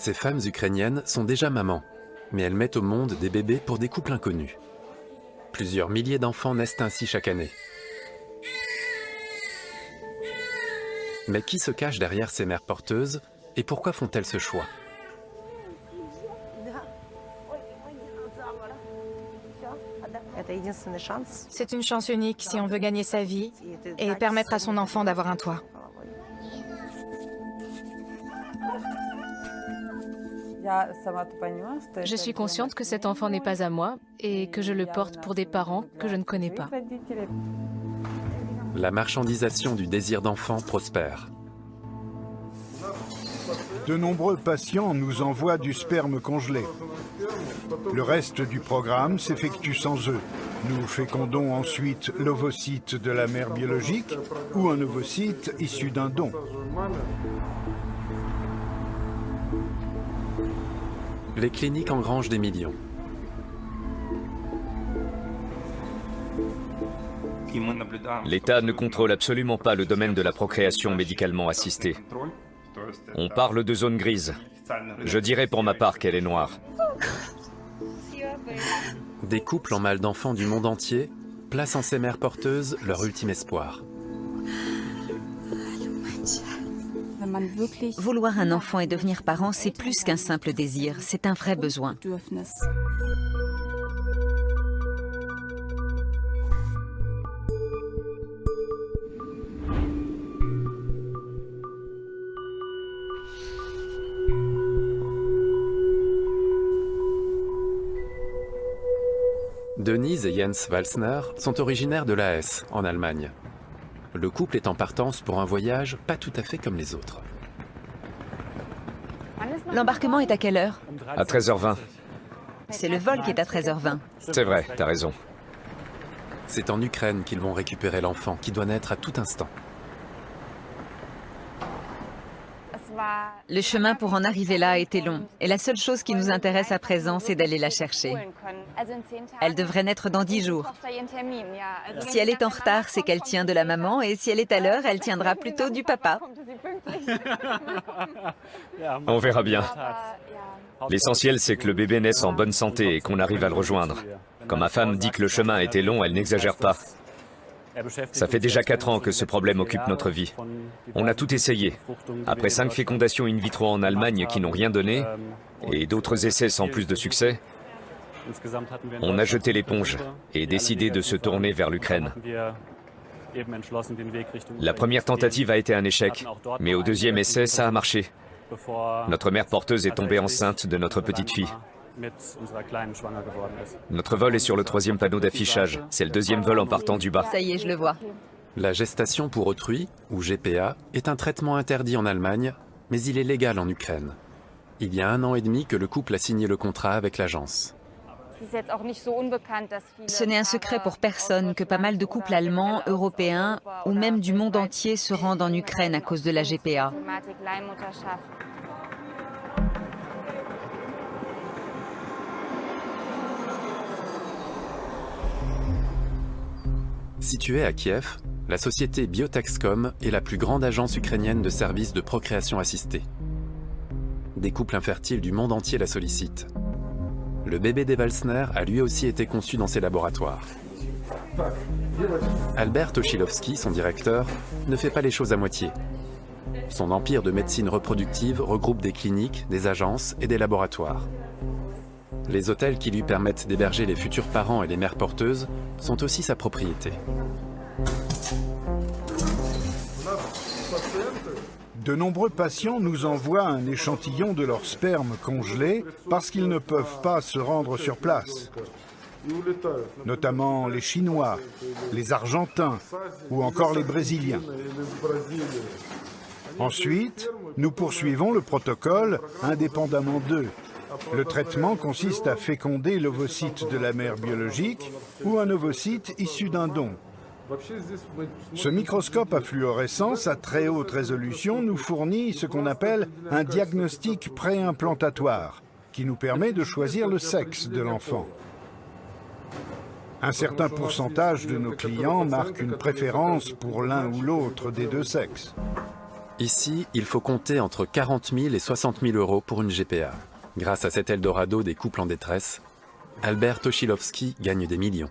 Ces femmes ukrainiennes sont déjà mamans, mais elles mettent au monde des bébés pour des couples inconnus. Plusieurs milliers d'enfants naissent ainsi chaque année. Mais qui se cache derrière ces mères porteuses et pourquoi font-elles ce choix? C'est une chance unique si on veut gagner sa vie et permettre à son enfant d'avoir un toit. Je suis consciente que cet enfant n'est pas à moi et que je le porte pour des parents que je ne connais pas. La marchandisation du désir d'enfant prospère. De nombreux patients nous envoient du sperme congelé. Le reste du programme s'effectue sans eux. Nous fécondons ensuite l'ovocyte de la mère biologique ou un ovocyte issu d'un don. Les cliniques engrangent des millions. L'État ne contrôle absolument pas le domaine de la procréation médicalement assistée. On parle de zone grise. Je dirais pour ma part qu'elle est noire. Des couples en mal d'enfants du monde entier placent en ces mères porteuses leur ultime espoir. Vouloir un enfant et devenir parent, c'est plus qu'un simple désir, c'est un vrai besoin. Denise et Jens Walsner sont originaires de La Hesse, en Allemagne. Le couple est en partance pour un voyage pas tout à fait comme les autres. L'embarquement est à quelle heure? À 13h20. C'est le vol qui est à 13h20. C'est vrai, t'as raison. C'est en Ukraine qu'ils vont récupérer l'enfant, qui doit naître à tout instant. Le chemin pour en arriver là a été long. Et la seule chose qui nous intéresse à présent, c'est d'aller la chercher. Elle devrait naître dans 10 jours. Si elle est en retard, c'est qu'elle tient de la maman. Et si elle est à l'heure, elle tiendra plutôt du papa. On verra bien. L'essentiel, c'est que le bébé naisse en bonne santé et qu'on arrive à le rejoindre. Quand ma femme dit que le chemin a été long, elle n'exagère pas. Ça fait déjà 4 ans que ce problème occupe notre vie. On a tout essayé. Après 5 fécondations in vitro en Allemagne qui n'ont rien donné, et d'autres essais sans plus de succès, on a jeté l'éponge et décidé de se tourner vers l'Ukraine. La première tentative a été un échec, mais au deuxième essai, ça a marché. Notre mère porteuse est tombée enceinte de notre petite fille. Notre vol est sur le 3e panneau d'affichage. C'est le 2e vol en partant du bas. Ça y est, je le vois. La gestation pour autrui, ou GPA, est un traitement interdit en Allemagne, mais il est légal en Ukraine. Il y a 1 an et demi que le couple a signé le contrat avec l'agence. Ce n'est un secret pour personne que pas mal de couples allemands, européens ou même du monde entier se rendent en Ukraine à cause de la GPA. Située à Kiev, la société Biotexcom est la plus grande agence ukrainienne de services de procréation assistée. Des couples infertiles du monde entier la sollicitent. Le bébé des Walsner a lui aussi été conçu dans ces laboratoires. Albert Toshilowski, son directeur, ne fait pas les choses à moitié. Son empire de médecine reproductive regroupe des cliniques, des agences et des laboratoires. Les hôtels qui lui permettent d'héberger les futurs parents et les mères porteuses sont aussi sa propriété. De nombreux patients nous envoient un échantillon de leur sperme congelé parce qu'ils ne peuvent pas se rendre sur place. Notamment les Chinois, les Argentins ou encore les Brésiliens. Ensuite, nous poursuivons le protocole indépendamment d'eux. Le traitement consiste à féconder l'ovocyte de la mère biologique ou un ovocyte issu d'un don. Ce microscope à fluorescence à très haute résolution nous fournit ce qu'on appelle un diagnostic préimplantatoire, qui nous permet de choisir le sexe de l'enfant. Un certain pourcentage de nos clients marquent une préférence pour l'un ou l'autre des deux sexes. Ici, il faut compter entre 40 000 et 60 000 euros pour une GPA. Grâce à cet Eldorado des couples en détresse, Albert Toshilowski gagne des millions.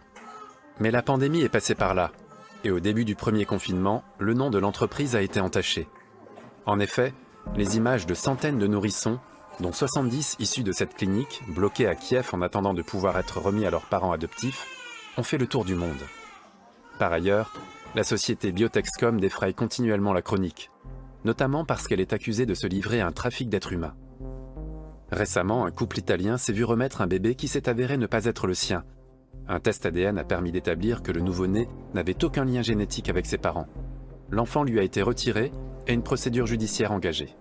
Mais la pandémie est passée par là, et au début du premier confinement, le nom de l'entreprise a été entaché. En effet, les images de centaines de nourrissons, dont 70 issus de cette clinique, bloqués à Kiev en attendant de pouvoir être remis à leurs parents adoptifs, ont fait le tour du monde. Par ailleurs, la société Biotexcom défraye continuellement la chronique, notamment parce qu'elle est accusée de se livrer à un trafic d'êtres humains. Récemment, un couple italien s'est vu remettre un bébé qui s'est avéré ne pas être le sien. Un test ADN a permis d'établir que le nouveau-né n'avait aucun lien génétique avec ses parents. L'enfant lui a été retiré et une procédure judiciaire engagée.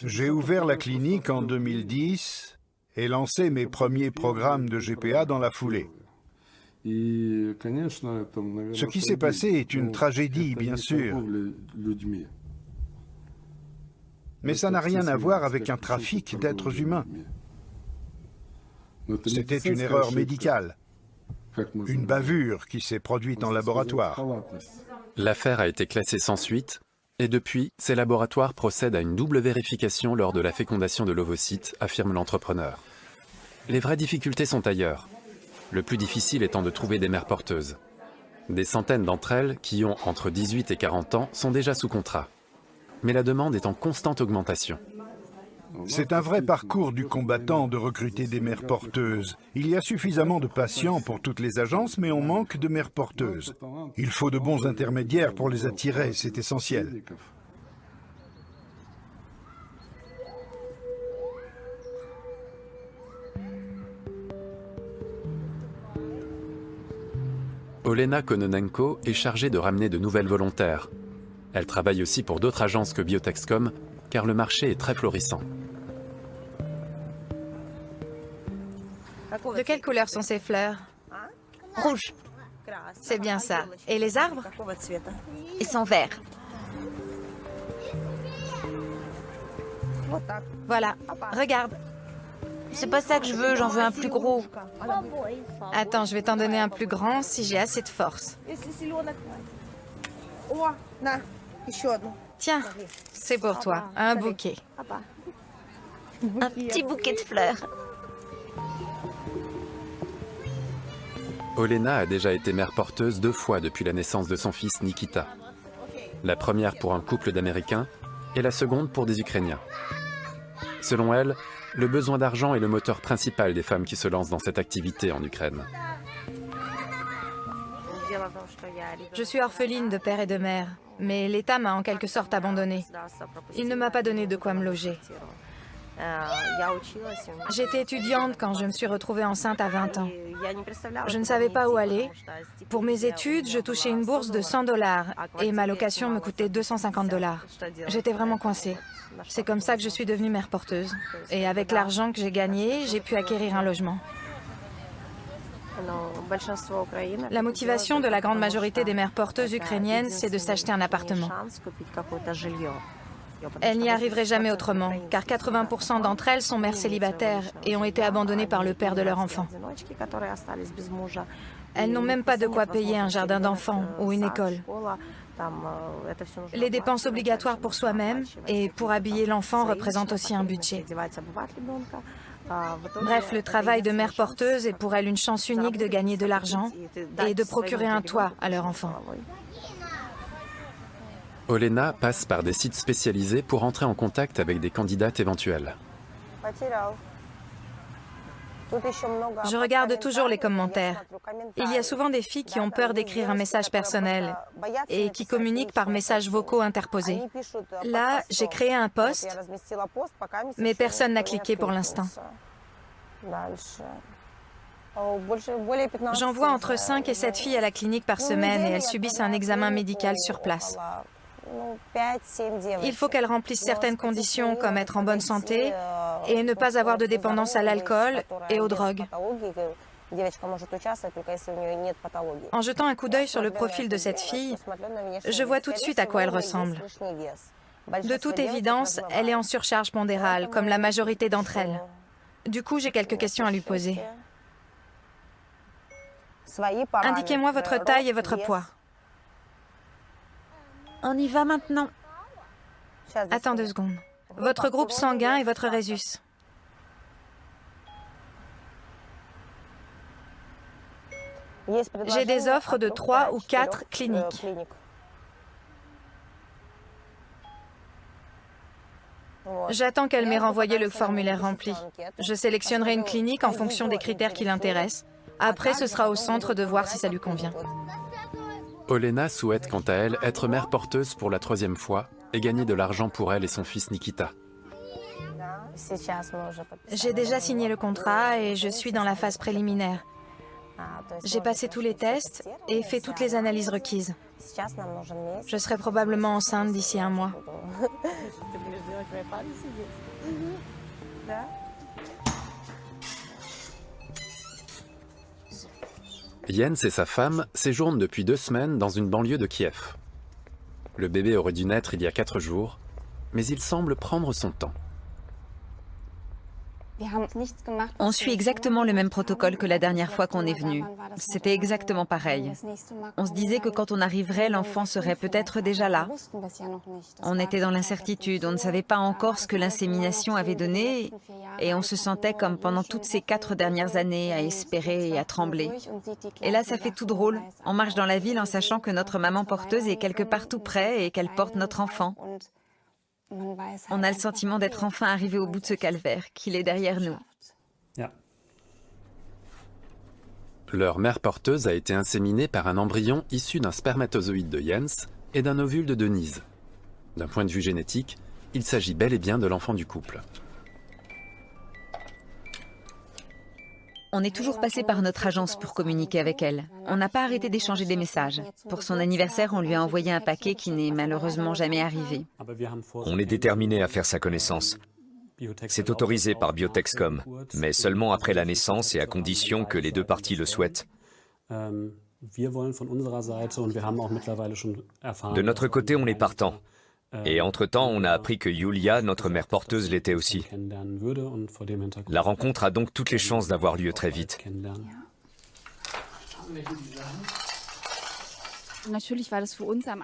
J'ai ouvert la clinique en 2010 et lancé mes premiers programmes de GPA dans la foulée. Ce qui s'est passé est une tragédie, bien sûr. Mais ça n'a rien à voir avec un trafic d'êtres humains. C'était une erreur médicale, une bavure qui s'est produite en laboratoire. L'affaire a été classée sans suite, et depuis, ces laboratoires procèdent à une double vérification lors de la fécondation de l'ovocyte, affirme l'entrepreneur. Les vraies difficultés sont ailleurs, le plus difficile étant de trouver des mères porteuses. Des centaines d'entre elles, qui ont entre 18 et 40 ans, sont déjà sous contrat. Mais la demande est en constante augmentation. C'est un vrai parcours du combattant de recruter des mères porteuses. Il y a suffisamment de patients pour toutes les agences, mais on manque de mères porteuses. Il faut de bons intermédiaires pour les attirer, c'est essentiel. Olena Kononenko est chargée de ramener de nouvelles volontaires. Elle travaille aussi pour d'autres agences que Biotexcom, car le marché est très florissant. De quelle couleur sont ces fleurs? Rouge. C'est bien ça. Et les arbres? Ils sont verts. Voilà, regarde. C'est pas ça que je veux, j'en veux un plus gros. Attends, je vais t'en donner un plus grand si j'ai assez de force. Tiens, c'est pour toi, un bouquet. Un petit bouquet de fleurs. Olena a déjà été mère porteuse 2 fois depuis la naissance de son fils Nikita. La première pour un couple d'Américains et la seconde pour des Ukrainiens. Selon elle, le besoin d'argent est le moteur principal des femmes qui se lancent dans cette activité en Ukraine. Je suis orpheline de père et de mère, mais l'État m'a en quelque sorte abandonnée. Il ne m'a pas donné de quoi me loger. J'étais étudiante quand je me suis retrouvée enceinte à 20 ans. Je ne savais pas où aller. Pour mes études, je touchais une bourse de $100 et ma location me coûtait $250. J'étais vraiment coincée. C'est comme ça que je suis devenue mère porteuse. Et avec l'argent que j'ai gagné, j'ai pu acquérir un logement. La motivation de la grande majorité des mères porteuses ukrainiennes, c'est de s'acheter un appartement. Elles n'y arriveraient jamais autrement, car 80% d'entre elles sont mères célibataires et ont été abandonnées par le père de leur enfant. Elles n'ont même pas de quoi payer un jardin d'enfants ou une école. Les dépenses obligatoires pour soi-même et pour habiller l'enfant représentent aussi un budget. Bref, le travail de mère porteuse est pour elles une chance unique de gagner de l'argent et de procurer un toit à leur enfant. Olena passe par des sites spécialisés pour entrer en contact avec des candidates éventuelles. Je regarde toujours les commentaires. Il y a souvent des filles qui ont peur d'écrire un message personnel et qui communiquent par messages vocaux interposés. Là, j'ai créé un post, mais personne n'a cliqué pour l'instant. J'envoie entre 5 et 7 filles à la clinique par semaine et elles subissent un examen médical sur place. Il faut qu'elles remplissent certaines conditions comme être en bonne santé et ne pas avoir de dépendance à l'alcool et aux drogues. En jetant un coup d'œil sur le profil de cette fille, je vois tout de suite à quoi elle ressemble. De toute évidence, elle est en surcharge pondérale, comme la majorité d'entre elles. Du coup, j'ai quelques questions à lui poser. Indiquez-moi votre taille et votre poids. On y va maintenant. Attends 2 secondes. Votre groupe sanguin et votre résus. J'ai des offres de 3 ou 4 cliniques. J'attends qu'elle m'ait renvoyé le formulaire rempli. Je sélectionnerai une clinique en fonction des critères qui l'intéressent. Après, ce sera au centre de voir si ça lui convient. Olena souhaite quant à elle être mère porteuse pour la 3e fois et gagner de l'argent pour elle et son fils Nikita. J'ai déjà signé le contrat et je suis dans la phase préliminaire. J'ai passé tous les tests et fait toutes les analyses requises. Je serai probablement enceinte d'ici 1 mois. Jens et sa femme séjournent depuis 2 semaines dans une banlieue de Kiev. Le bébé aurait dû naître il y a 4 jours, mais il semble prendre son temps. On suit exactement le même protocole que la dernière fois qu'on est venu. C'était exactement pareil. On se disait que quand on arriverait, l'enfant serait peut-être déjà là. On était dans l'incertitude, on ne savait pas encore ce que l'insémination avait donné et on se sentait comme pendant toutes ces 4 dernières années à espérer et à trembler. Et là, ça fait tout drôle. On marche dans la ville en sachant que notre maman porteuse est quelque part tout près et qu'elle porte notre enfant. On a le sentiment d'être enfin arrivé au bout de ce calvaire, qu'il est derrière nous. Leur mère porteuse a été inséminée par un embryon issu d'un spermatozoïde de Jens et d'un ovule de Denise. D'un point de vue génétique, il s'agit bel et bien de l'enfant du couple. On est toujours passé par notre agence pour communiquer avec elle. On n'a pas arrêté d'échanger des messages. Pour son anniversaire, on lui a envoyé un paquet qui n'est malheureusement jamais arrivé. On est déterminé à faire sa connaissance. C'est autorisé par Biotexcom, mais seulement après la naissance et à condition que les 2 parties le souhaitent. De notre côté, on est partant. Et entre-temps, on a appris que Yulia, notre mère porteuse, l'était aussi. La rencontre a donc toutes les chances d'avoir lieu très vite.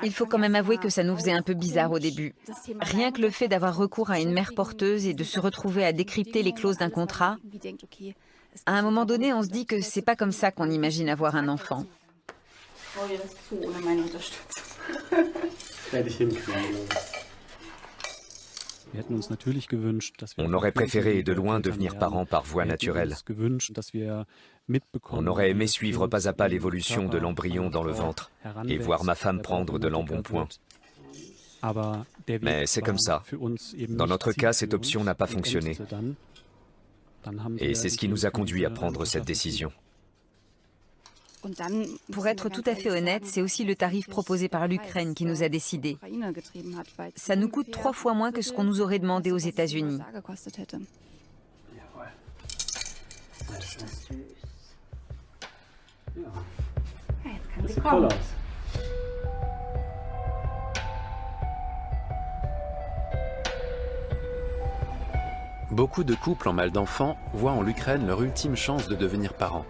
Il faut quand même avouer que ça nous faisait un peu bizarre au début. Rien que le fait d'avoir recours à une mère porteuse et de se retrouver à décrypter les clauses d'un contrat, à un moment donné, on se dit que c'est pas comme ça qu'on imagine avoir un enfant. On aurait préféré de loin devenir parents par voie naturelle. On aurait aimé suivre pas à pas l'évolution de l'embryon dans le ventre et voir ma femme prendre de l'embonpoint. Mais c'est comme ça. Dans notre cas, cette option n'a pas fonctionné. Et c'est ce qui nous a conduit à prendre cette décision. Pour être tout à fait honnête, c'est aussi le tarif proposé par l'Ukraine qui nous a décidé. Ça nous coûte 3 fois moins que ce qu'on nous aurait demandé aux États-Unis. Beaucoup de couples en mal d'enfants voient en l'Ukraine leur ultime chance de devenir parents.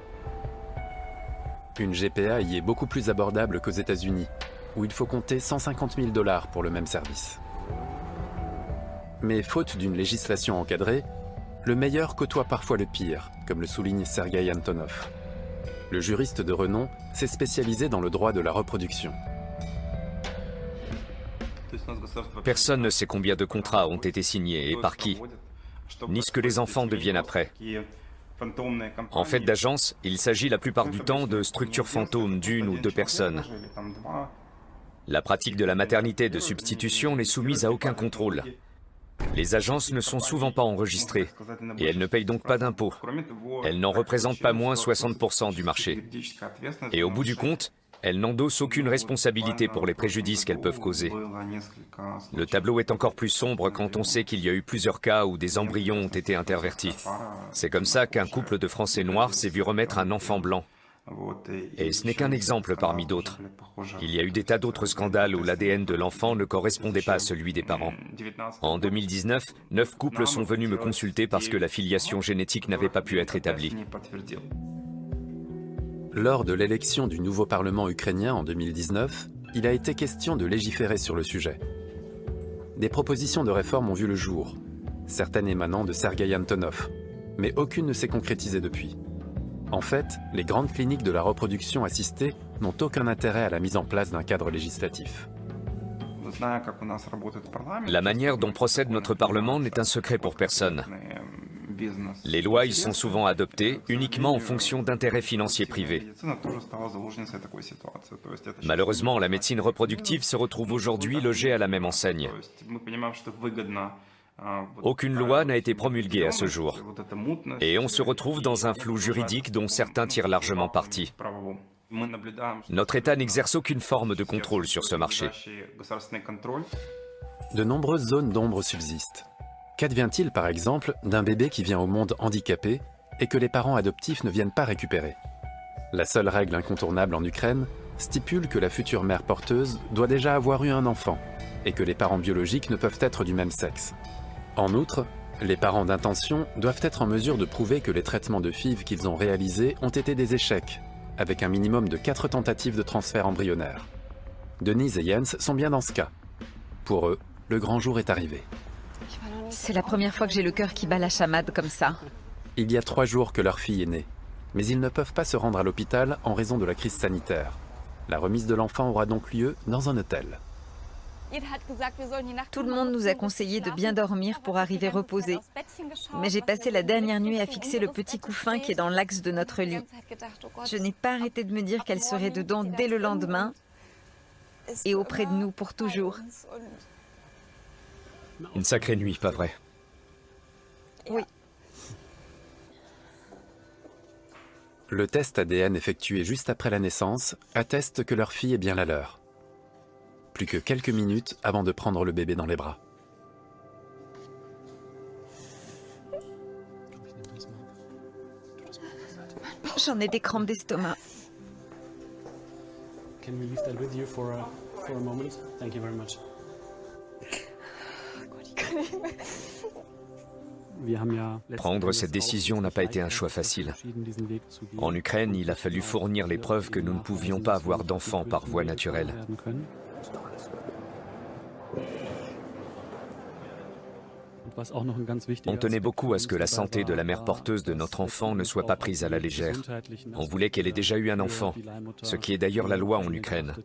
Une GPA y est beaucoup plus abordable qu'aux États-Unis, où il faut compter 150 000 $ pour le même service. Mais faute d'une législation encadrée, le meilleur côtoie parfois le pire, comme le souligne Sergueï Antonov. Le juriste de renom s'est spécialisé dans le droit de la reproduction. Personne ne sait combien de contrats ont été signés et par qui, ni ce que les enfants deviennent après. En fait d'agence, il s'agit la plupart du temps de structures fantômes d'1 ou 2 personnes. La pratique de la maternité de substitution n'est soumise à aucun contrôle. Les agences ne sont souvent pas enregistrées et elles ne payent donc pas d'impôts. Elles n'en représentent pas moins 60% du marché. Et au bout du compte, elles n'endossent aucune responsabilité pour les préjudices qu'elles peuvent causer. Le tableau est encore plus sombre quand on sait qu'il y a eu plusieurs cas où des embryons ont été intervertis. C'est comme ça qu'un couple de Français noirs s'est vu remettre un enfant blanc. Et ce n'est qu'un exemple parmi d'autres. Il y a eu des tas d'autres scandales où l'ADN de l'enfant ne correspondait pas à celui des parents. En 2019, 9 couples sont venus me consulter parce que la filiation génétique n'avait pas pu être établie. Lors de l'élection du nouveau Parlement ukrainien en 2019, il a été question de légiférer sur le sujet. des propositions de réforme ont vu le jour, certaines émanant de Sergueï Antonov, mais aucune ne s'est concrétisée depuis. En fait, les grandes cliniques de la reproduction assistée n'ont aucun intérêt à la mise en place d'un cadre législatif. La manière dont procède notre Parlement n'est un secret pour personne. Les lois y sont souvent adoptées uniquement en fonction d'intérêts financiers privés. Malheureusement, la médecine reproductive se retrouve aujourd'hui logée à la même enseigne. Aucune loi n'a été promulguée à ce jour. Et on se retrouve dans un flou juridique dont certains tirent largement parti. Notre État n'exerce aucune forme de contrôle sur ce marché. De nombreuses zones d'ombre subsistent. Qu'advient-il par exemple d'un bébé qui vient au monde handicapé et que les parents adoptifs ne viennent pas récupérer? La seule règle incontournable en Ukraine stipule que la future mère porteuse doit déjà avoir eu un enfant et que les parents biologiques ne peuvent être du même sexe. En outre, les parents d'intention doivent être en mesure de prouver que les traitements de FIV qu'ils ont réalisés ont été des échecs, avec un minimum de 4 tentatives de transfert embryonnaire. Denise et Jens sont bien dans ce cas. Pour eux, le grand jour est arrivé. C'est la première fois que j'ai le cœur qui bat la chamade comme ça. Il y a 3 jours que leur fille est née, mais ils ne peuvent pas se rendre à l'hôpital en raison de la crise sanitaire. La remise de l'enfant aura donc lieu dans un hôtel. Tout le monde nous a conseillé de bien dormir pour arriver reposés. Mais j'ai passé la dernière nuit à fixer le petit couffin qui est dans l'axe de notre lit. Je n'ai pas arrêté de me dire qu'elle serait dedans dès le lendemain et auprès de nous pour toujours. Une sacrée nuit, pas vrai? Oui. Le test ADN effectué juste après la naissance atteste que leur fille est bien la leur. Plus que quelques minutes avant de prendre le bébé dans les bras. J'en ai des crampes d'estomac. Can we leave that with you for a moment? Thank you very much. Prendre cette décision n'a pas été un choix facile. En Ukraine, il a fallu fournir les preuves que nous ne pouvions pas avoir d'enfants par voie naturelle. On tenait beaucoup à ce que la santé de la mère porteuse de notre enfant ne soit pas prise à la légère. On voulait qu'elle ait déjà eu un enfant, ce qui est d'ailleurs la loi en Ukraine.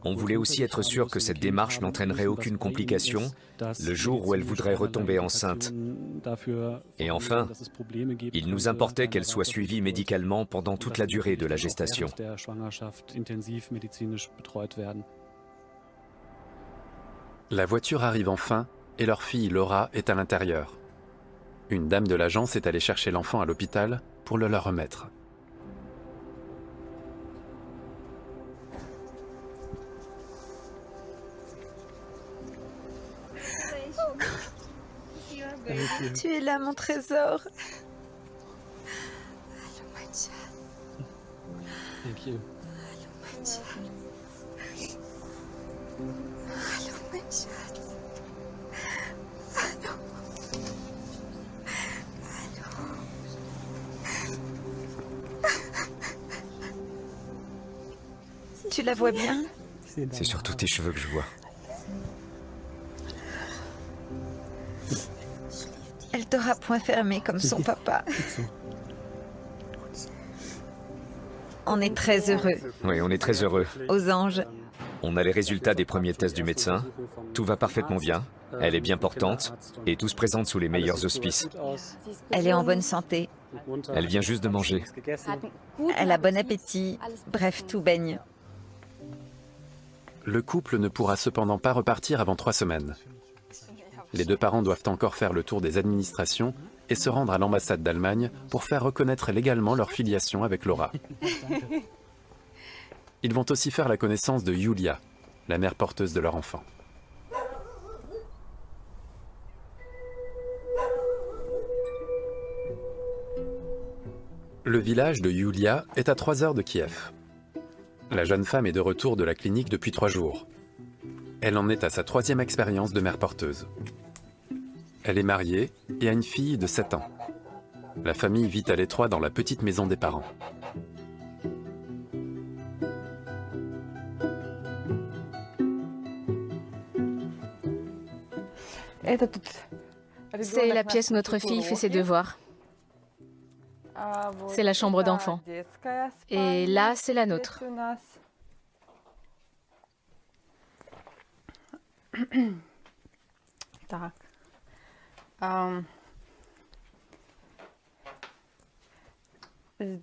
On voulait aussi être sûr que cette démarche n'entraînerait aucune complication le jour où elle voudrait retomber enceinte. Et enfin, il nous importait qu'elle soit suivie médicalement pendant toute la durée de la gestation. La voiture arrive enfin et leur fille Laura est à l'intérieur. Une dame de l'agence est allée chercher l'enfant à l'hôpital pour le leur remettre. Tu es là, mon trésor. Thank you. Tu la vois bien? C'est surtout tes cheveux que je vois. Elle t'aura point fermé comme son papa. On est très heureux. Oui, on est très heureux. Aux anges. On a les résultats des premiers tests du médecin. Tout va parfaitement bien. Elle est bien portante et tout se présente sous les meilleurs auspices. Elle est en bonne santé. Elle vient juste de manger. Elle a bon appétit. Bref, tout baigne. Le couple ne pourra cependant pas repartir avant 3 semaines. Les 2 parents doivent encore faire le tour des administrations et se rendre à l'ambassade d'Allemagne pour faire reconnaître légalement leur filiation avec Laura. Ils vont aussi faire la connaissance de Yulia, la mère porteuse de leur enfant. Le village de Yulia est à 3 heures de Kiev. La jeune femme est de retour de la clinique depuis 3 jours. Elle en est à sa 3e expérience de mère porteuse. Elle est mariée et a une fille de 7 ans. La famille vit à l'étroit dans la petite maison des parents. C'est la pièce où notre fille fait ses devoirs. C'est la chambre d'enfant. Et là, c'est la nôtre.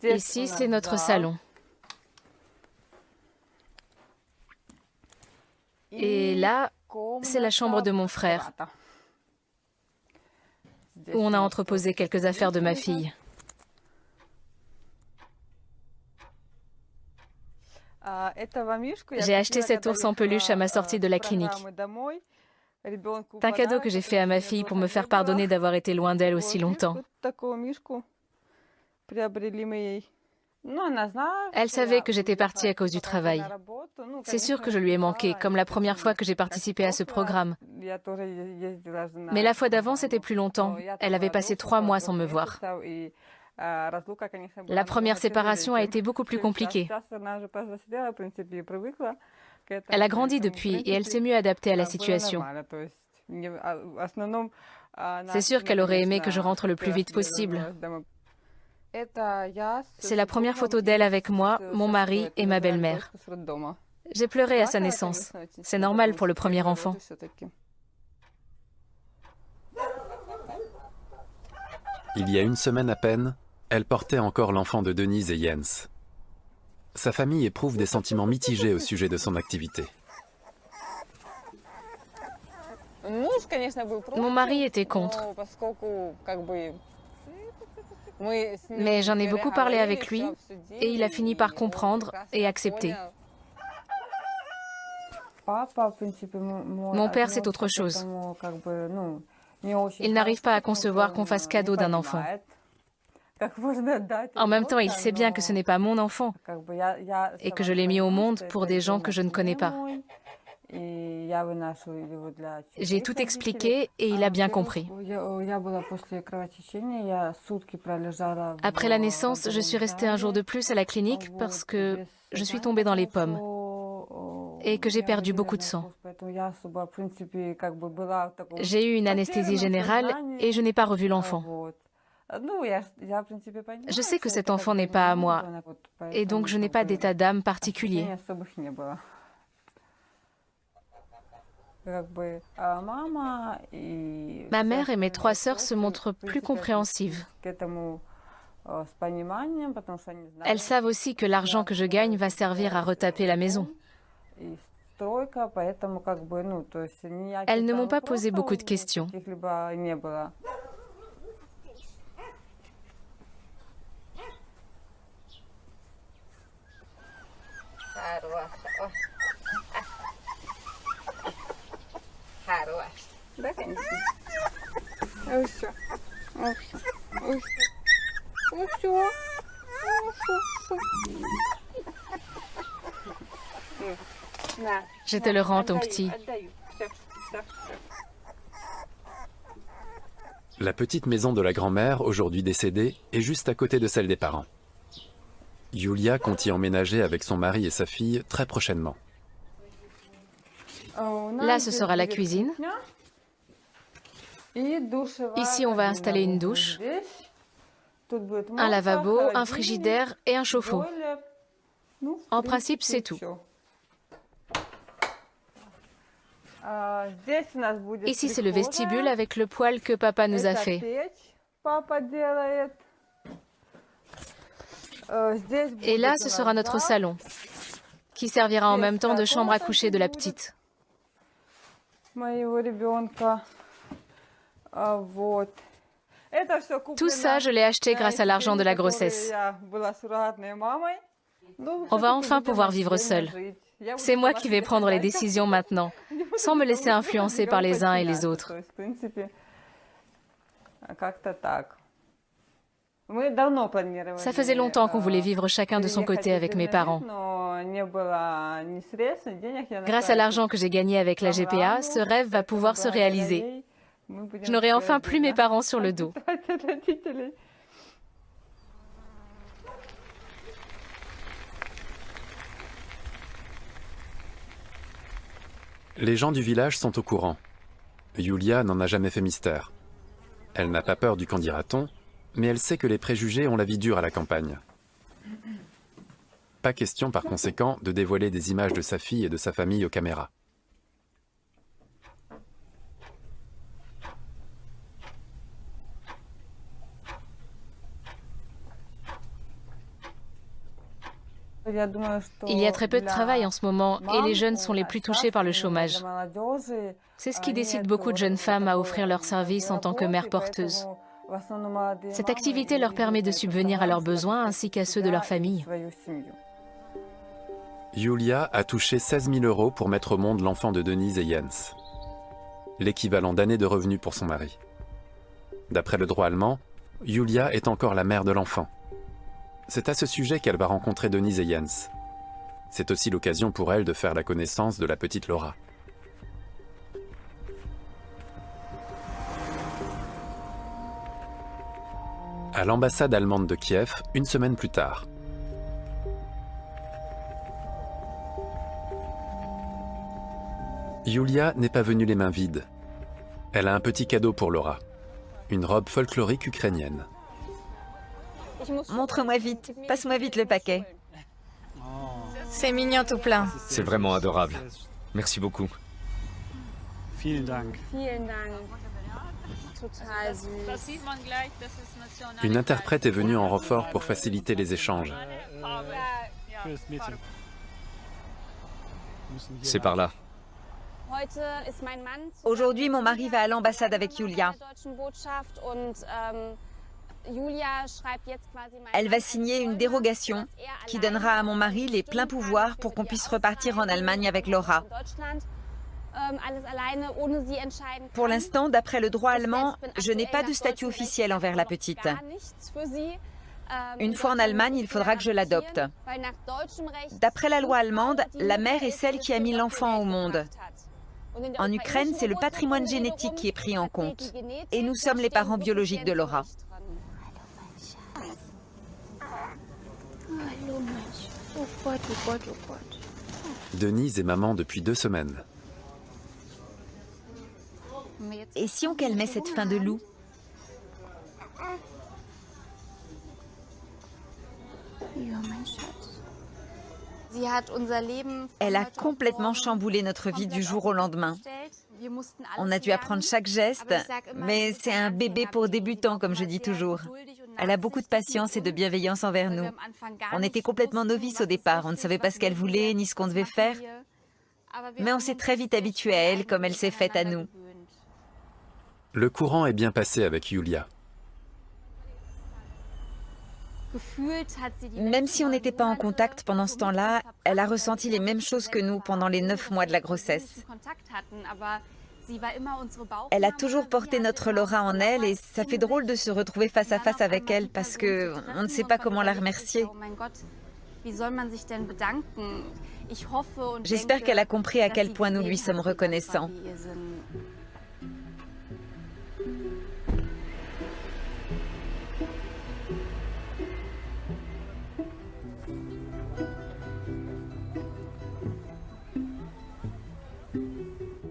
Ici, c'est notre salon. Et là, c'est la chambre de mon frère, où on a entreposé quelques affaires de ma fille. J'ai acheté cet ours en peluche à ma sortie de la clinique. C'est un cadeau que j'ai fait à ma fille pour me faire pardonner d'avoir été loin d'elle aussi longtemps. Elle savait que j'étais partie à cause du travail. C'est sûr que je lui ai manqué, comme la première fois que j'ai participé à ce programme. Mais la fois d'avant, c'était plus longtemps. Elle avait passé 3 mois sans me voir. La première séparation a été beaucoup plus compliquée. Elle a grandi depuis et elle s'est mieux adaptée à la situation. C'est sûr qu'elle aurait aimé que je rentre le plus vite possible. C'est la première photo d'elle avec moi, mon mari et ma belle-mère. J'ai pleuré à sa naissance. C'est normal pour le premier enfant. Il y a une semaine à peine, elle portait encore l'enfant de Denise et Jens. Sa famille éprouve des sentiments mitigés au sujet de son activité. Mon mari était contre. Mais j'en ai beaucoup parlé avec lui et il a fini par comprendre et accepter. Mon père, c'est autre chose. Il n'arrive pas à concevoir qu'on fasse cadeau d'un enfant. En même temps, il sait bien que ce n'est pas mon enfant et que je l'ai mis au monde pour des gens que je ne connais pas. J'ai tout expliqué et il a bien compris. Après la naissance, je suis restée un jour de plus à la clinique parce que je suis tombée dans les pommes et que j'ai perdu beaucoup de sang. J'ai eu une anesthésie générale et je n'ai pas revu l'enfant. Je sais que cet enfant n'est pas à moi et donc je n'ai pas d'état d'âme particulier. Ma mère et mes 3 sœurs se montrent plus compréhensives. Elles savent aussi que l'argent que je gagne va servir à retaper la maison. Elles ne m'ont pas posé beaucoup de questions. Je te le rends, ton petit. La petite maison de la grand-mère, aujourd'hui décédée, est juste à côté de celle des parents. Yulia compte y emménager avec son mari et sa fille très prochainement. Là, ce sera la cuisine. Ici, on va installer une douche, un lavabo, un frigidaire et un chauffe-eau. En principe, c'est tout. Ici, c'est le vestibule avec le poêle que papa nous a fait. Et là, ce sera notre salon, qui servira en même temps de chambre à coucher de la petite. Tout ça, je l'ai acheté grâce à l'argent de la grossesse. On va enfin pouvoir vivre seul. C'est moi qui vais prendre les décisions maintenant, sans me laisser influencer par les uns et les autres. Ça faisait longtemps qu'on voulait vivre chacun de son côté avec mes parents. Grâce à l'argent que j'ai gagné avec la GPA, ce rêve va pouvoir se réaliser. Je n'aurai enfin plus mes parents sur le dos. Les gens du village sont au courant. Yulia n'en a jamais fait mystère. Elle n'a pas peur du qu'en dira-t-on, mais elle sait que les préjugés ont la vie dure à la campagne. Pas question par conséquent de dévoiler des images de sa fille et de sa famille aux caméras. Il y a très peu de travail en ce moment et les jeunes sont les plus touchés par le chômage. C'est ce qui décide beaucoup de jeunes femmes à offrir leurs services en tant que mères porteuses. Cette activité leur permet de subvenir à leurs besoins ainsi qu'à ceux de leur famille. Yulia a touché 16 000 € pour mettre au monde l'enfant de Denise et Jens. L'équivalent d'années de revenus pour son mari. D'après le droit allemand, Yulia est encore la mère de l'enfant. C'est à ce sujet qu'elle va rencontrer Denise et Jens. C'est aussi l'occasion pour elle de faire la connaissance de la petite Laura. À l'ambassade allemande de Kiev, une semaine plus tard. Yulia n'est pas venue les mains vides. Elle a un petit cadeau pour Laura. Une robe folklorique ukrainienne. Montre-moi vite, passe-moi vite le paquet. C'est mignon tout plein. C'est vraiment adorable. Merci beaucoup. Vielen Dank. Une interprète est venue en renfort pour faciliter les échanges. C'est par là. Aujourd'hui, mon mari va à l'ambassade avec Yulia. Elle va signer une dérogation qui donnera à mon mari les pleins pouvoirs pour qu'on puisse repartir en Allemagne avec Laura. Pour l'instant, d'après le droit allemand, je n'ai pas de statut officiel envers la petite. Une fois en Allemagne, il faudra que je l'adopte. D'après la loi allemande, la mère est celle qui a mis l'enfant au monde. En Ukraine, c'est le patrimoine génétique qui est pris en compte. Et nous sommes les parents biologiques de Laura. Denise est maman depuis 2 semaines. Et si on calmait cette faim de loup? Elle a complètement chamboulé notre vie du jour au lendemain. On a dû apprendre chaque geste, mais c'est un bébé pour débutants, comme je dis toujours. Elle a beaucoup de patience et de bienveillance envers nous. On était complètement novices au départ, on ne savait pas ce qu'elle voulait ni ce qu'on devait faire. Mais on s'est très vite habitué à elle comme elle s'est faite à nous. Le courant est bien passé avec Yulia. Même si on n'était pas en contact pendant ce temps-là, elle a ressenti les mêmes choses que nous pendant les 9 mois de la grossesse. Elle a toujours porté notre Laura en elle et ça fait drôle de se retrouver face à face avec elle parce qu'on ne sait pas comment la remercier. J'espère qu'elle a compris à quel point nous lui sommes reconnaissants. «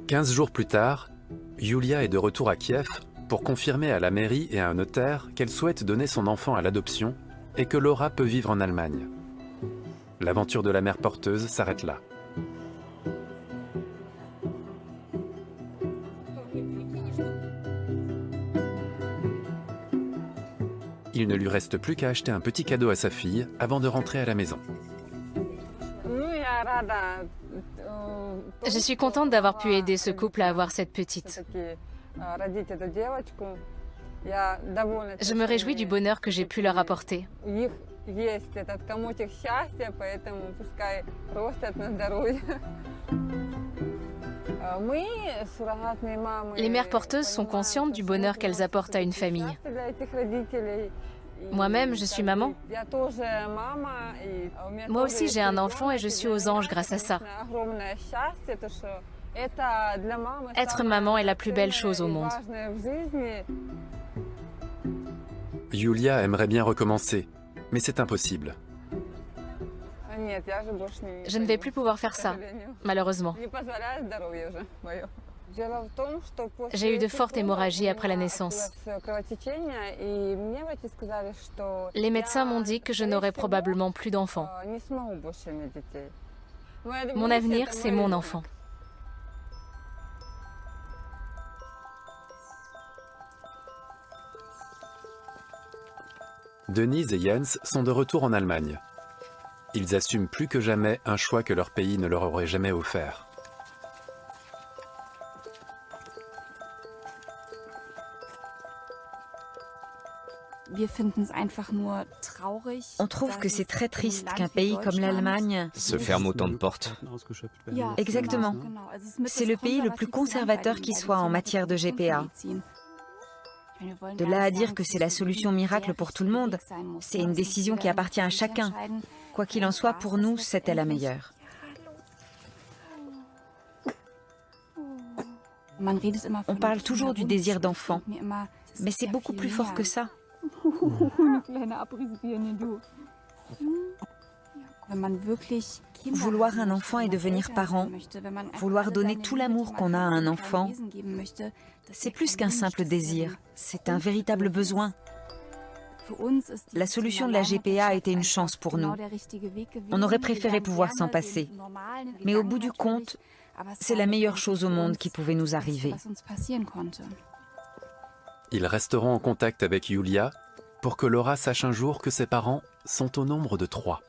15 jours plus tard, Yulia est de retour à Kiev pour confirmer à la mairie et à un notaire qu'elle souhaite donner son enfant à l'adoption et que Laura peut vivre en Allemagne. L'aventure de la mère porteuse s'arrête là. Il ne lui reste plus qu'à acheter un petit cadeau à sa fille avant de rentrer à la maison. Je suis contente d'avoir pu aider ce couple à avoir cette petite. Je me réjouis du bonheur que j'ai pu leur apporter. Les mères porteuses sont conscientes du bonheur qu'elles apportent à une famille. Moi-même, je suis maman. Moi aussi, j'ai un enfant et je suis aux anges grâce à ça. Être maman est la plus belle chose au monde. Yulia aimerait bien recommencer, mais c'est impossible. Je ne vais plus pouvoir faire ça, malheureusement. J'ai eu de fortes hémorragies après la naissance. Les médecins m'ont dit que je n'aurais probablement plus d'enfants. Mon avenir, c'est mon enfant. Denise et Jens sont de retour en Allemagne. Ils assument plus que jamais un choix que leur pays ne leur aurait jamais offert. On trouve que c'est très triste qu'un pays comme l'Allemagne Se ferme autant de portes. Exactement. C'est le pays le plus conservateur qui soit en matière de GPA. De là à dire que c'est la solution miracle pour tout le monde, c'est une décision qui appartient à chacun. Quoi qu'il en soit, pour nous, c'était la meilleure. On parle toujours du désir d'enfant, mais c'est beaucoup plus fort que ça. Vouloir un enfant et devenir parent, vouloir donner tout l'amour qu'on a à un enfant, c'est plus qu'un simple désir, c'est un véritable besoin. La solution de la GPA a été une chance pour nous. On aurait préféré pouvoir s'en passer. Mais au bout du compte, c'est la meilleure chose au monde qui pouvait nous arriver. Ils resteront en contact avec Julia pour que Laura sache un jour que ses parents sont au nombre de 3.